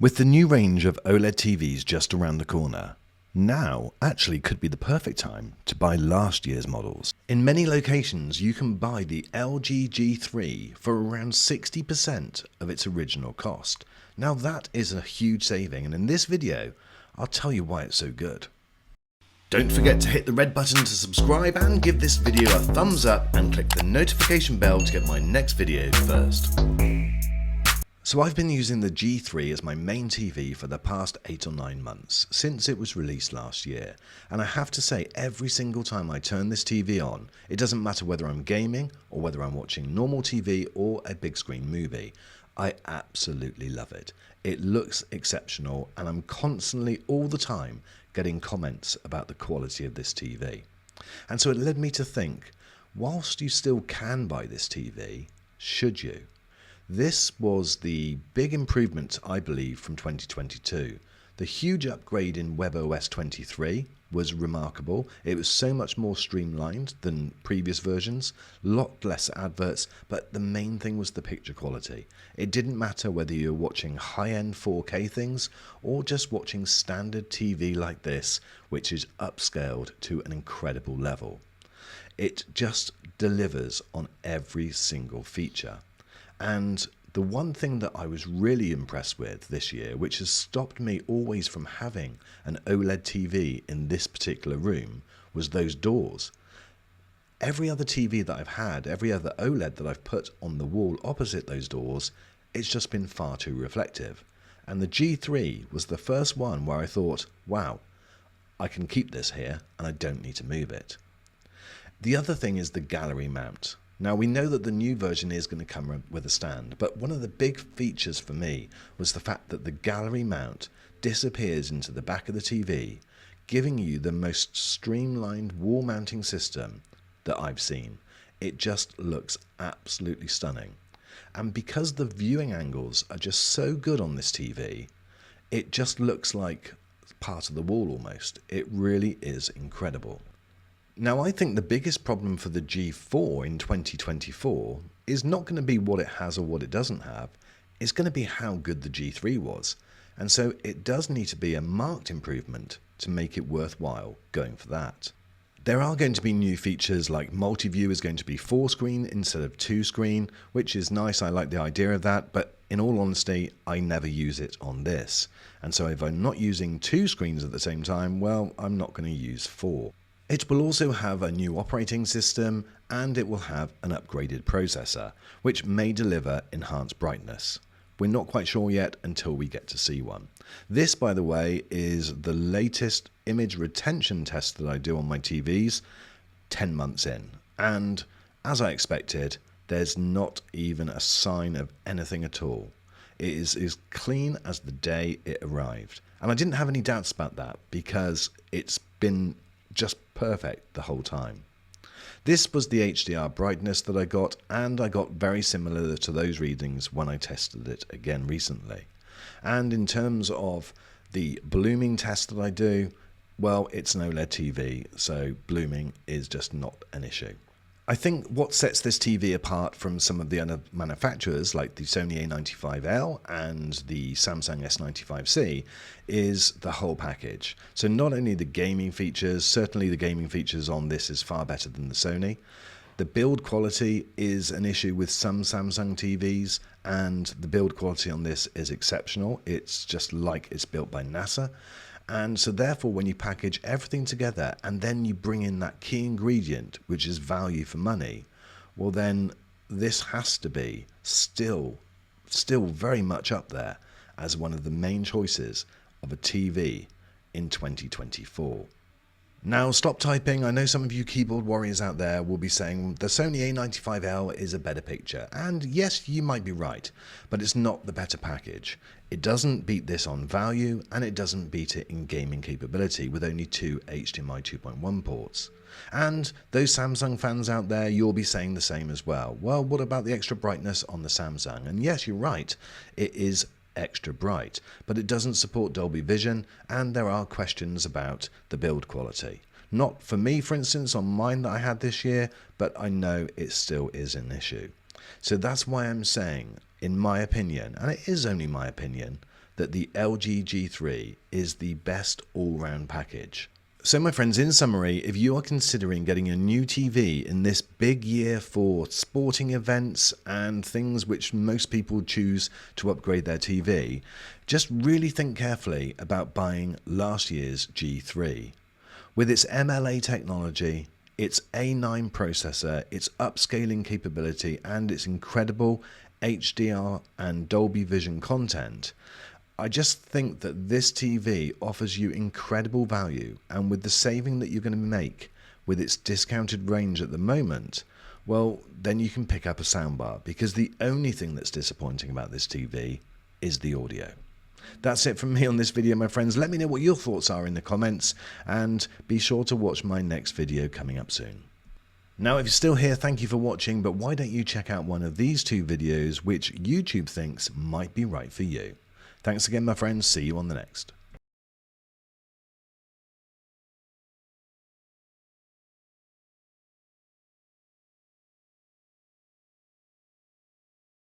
With the new range of OLED TVs just around the corner, now actually could be the perfect time to buy last year's models. In many locations you can buy the LG G3 for around 60% of its original cost. Now that is a huge saving, and in this video I'll tell you why it's so good. Don't forget to hit the red button to subscribe and give this video a thumbs up and click the notification bell to get my next video first. So I've been using the G3 as my main TV for the past 8 or 9 months, since it was released last year, and I have to say every single time I turn this TV on, it doesn't matter whether I'm gaming or whether I'm watching normal TV or a big screen movie, I absolutely love it. It looks exceptional, and I'm constantly all the time getting comments about the quality of this TV. And so it led me to think, whilst you still can buy this TV, should you? This was the big improvement, I believe, from 2022. The huge upgrade in WebOS 23 was remarkable. It was so much more streamlined than previous versions, a lot less adverts, but the main thing was the picture quality. It didn't matter whether you're watching high-end 4K things or just watching standard TV like this, which is upscaled to an incredible level. It just delivers on every single feature. And the one thing that I was really impressed with this year, which has stopped me always from having an OLED TV in this particular room, was those doors. Every other TV that I've had, every other OLED that I've put on the wall opposite those doors, it's just been far too reflective. And the G3 was the first one where I thought, wow, I can keep this here and I don't need to move it. The other thing is the gallery mount. Now, we know that the new version is going to come with a stand, but one of the big features for me was the fact that the gallery mount disappears into the back of the TV, giving you the most streamlined wall mounting system that I've seen. It just looks absolutely stunning. And because the viewing angles are just so good on this TV, it just looks like part of the wall almost. It really is incredible. Now, I think the biggest problem for the G4 in 2024 is not going to be what it has or what it doesn't have. It's going to be how good the G3 was. And so it does need to be a marked improvement to make it worthwhile going for that. There are going to be new features like multi-view is going to be 4-screen instead of 2-screen, which is nice. I like the idea of that, but in all honesty, I never use it on this. And so if I'm not using 2 screens at the same time, well, I'm not going to use 4. It will also have a new operating system, and it will have an upgraded processor, which may deliver enhanced brightness. We're not quite sure yet until we get to see one. This, by the way, is the latest image retention test that I do on my TVs 10 months in. And as I expected, there's not even a sign of anything at all. It is as clean as the day it arrived. And I didn't have any doubts about that because it's been just perfect the whole time. This was the HDR brightness that I got, and I got very similar to those readings when I tested it again recently. And in terms of the blooming test that I do, well, it's an OLED TV, so blooming is just not an issue. I think what sets this TV apart from some of the other manufacturers like the Sony A95L and the Samsung S95C is the whole package. So not only the gaming features, certainly the gaming features on this is far better than the Sony. The build quality is an issue with some Samsung TVs, and the build quality on this is exceptional. It's just like it's built by NASA. And so therefore, when you package everything together and then you bring in that key ingredient, which is value for money, well then this has to be still very much up there as one of the main choices of a TV in 2024. Now stop typing. I know some of you keyboard warriors out there will be saying the Sony A95L is a better picture, and yes, you might be right, but it's not the better package. It doesn't beat this on value, and it doesn't beat it in gaming capability with only 2 HDMI 2.1 ports. And those Samsung fans out there, you'll be saying the same as well. Well, what about the extra brightness on the Samsung? And yes, you're right, it is extra bright, but it doesn't support Dolby Vision, and there are questions about the build quality. Not for me, for instance, on mine that I had this year, but I know it still is an issue. So that's why I'm saying, in my opinion, and it is only my opinion, that the LG G3 is the best all-round package. So my friends, in summary, if you are considering getting a new TV in this big year for sporting events and things which most people choose to upgrade their TV, just really think carefully about buying last year's G3. With its MLA technology, its A9 processor, its upscaling capability, and its incredible HDR and Dolby Vision content, I just think that this TV offers you incredible value, and with the saving that you're going to make with its discounted range at the moment, well, then you can pick up a soundbar, because the only thing that's disappointing about this TV is the audio. That's it from me on this video, my friends. Let me know what your thoughts are in the comments, and be sure to watch my next video coming up soon. Now, if you're still here, thank you for watching, but why don't you check out one of these two videos which YouTube thinks might be right for you. Thanks again, my friends. See you on the next.